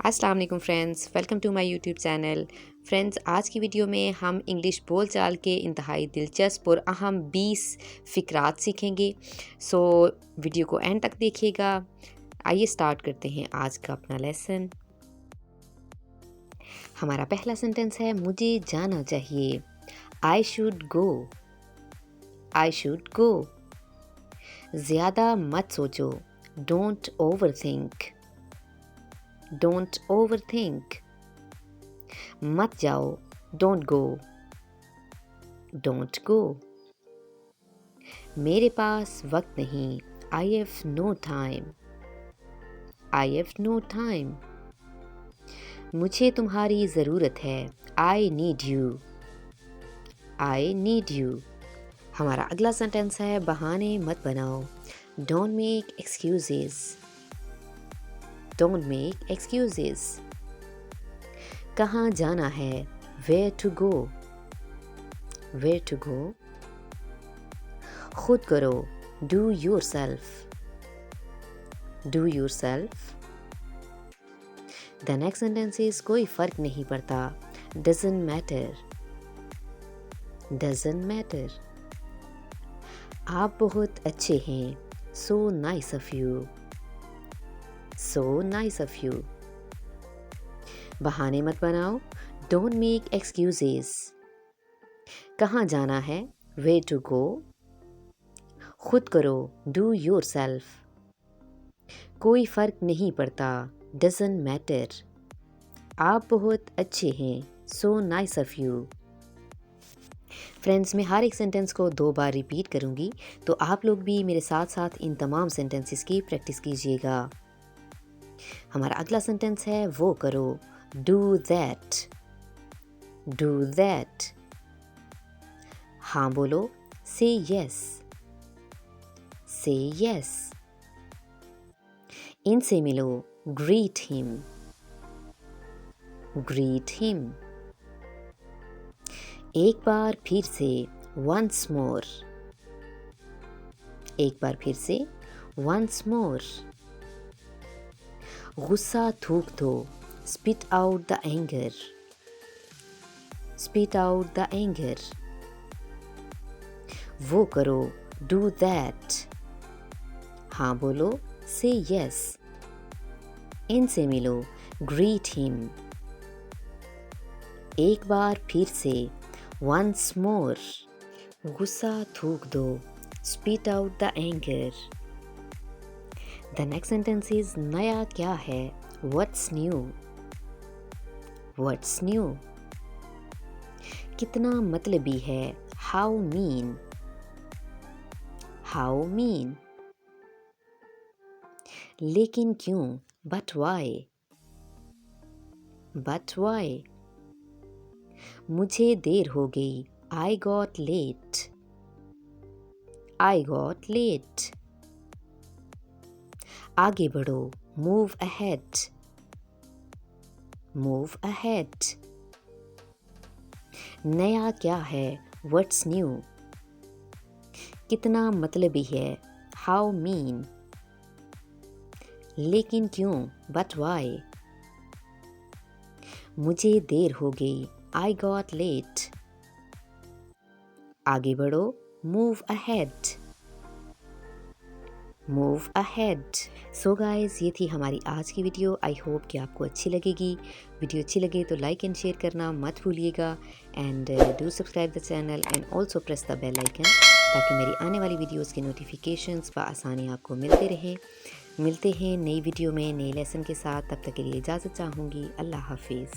अस्सलाम वालेकुम friends, welcome to my YouTube channel. Friends, आज की वीडियो में हम इंग्लिश बोलचाल के इंतहाई दिलचस्प और अहम 20 फ़िक्रात सीखेंगे। सो वीडियो को एंड तक देखिएगा। आइए स्टार्ट करते हैं आज का अपना लेसन। हमारा पहला सेंटेंस है मुझे जाना चाहिए। I should go. I should go. ज़्यादा मत सोचो। Don't over think. Don't overthink. मत जाओ. Don't go. Don't go. मेरे पास वक्त नहीं. I have no time. I have no time. मुझे तुम्हारी ज़रूरत है. I need you. I need you. हमारा अगला सेंटेंस है बहाने मत बनाओ. Don't make excuses. Don't make excuses. कहाँ जाना है? Where to go? Where to go? खुद करो. Do yourself. Do yourself. The next sentence is कोई फर्क नहीं पड़ता. Doesn't matter. Doesn't matter. आप बहुत अच्छे हैं. So nice of you. So nice of you. बहाने मत बनाओ. Don't make excuses. कहाँ जाना है? Where to go? खुद करो. Do yourself. कोई फर्क नहीं पड़ता. Doesn't matter. आप बहुत अच्छे हैं. So nice of you. Friends, मैं हर एक सेंटेंस को 2 बार रिपीट करूँगी, तो आप लोग भी मेरे साथ साथ इन तमाम सेंटेंसेस की प्रैक्टिस कीजिएगा। हमारा अगला सेंटेंस है वो करो. Do that. Do that. हाँ बोलो. Say yes. Say yes. इनसे मिलो. Greet him. Greet him. एक बार फिर से. Once more. एक बार फिर से. Once more. गुस्सा थूक दो. Spit out the anger. Spit out the anger. वो करो. Do that. हाँ बोलो. Say yes. इनसे मिलो. Greet him. एक बार फिर से. Once more. गुस्सा थूक दो. Spit out the anger. The next sentence is नया क्या है? What's new? What's new? कितना मतलबी है? How mean? How mean? लेकिन क्यों? But why? But why? मुझे देर हो गई. I got late. I got late. आगे बढ़ो. Move ahead. Move ahead. नया क्या है? What's new? कितना मतलबी है? How mean? लेकिन क्यों? But why? मुझे देर हो गई. I got late. आगे बढ़ो. Move ahead. Move ahead. So guys, ये थी हमारी आज की वीडियो. आई होप कि आपको अच्छी लगेगी. वीडियो अच्छी लगे तो लाइक एंड शेयर करना मत भूलिएगा. And do subscribe the channel and also press the bell icon, ताकि मेरी आने वाली वीडियोस के नोटिफिकेशंस बआसानी आपको मिलते रहें. मिलते हैं नई वीडियो में नए लेसन के साथ. तब तक के लिए इजाज़त चाहूँगी. अल्लाह हाफिज़.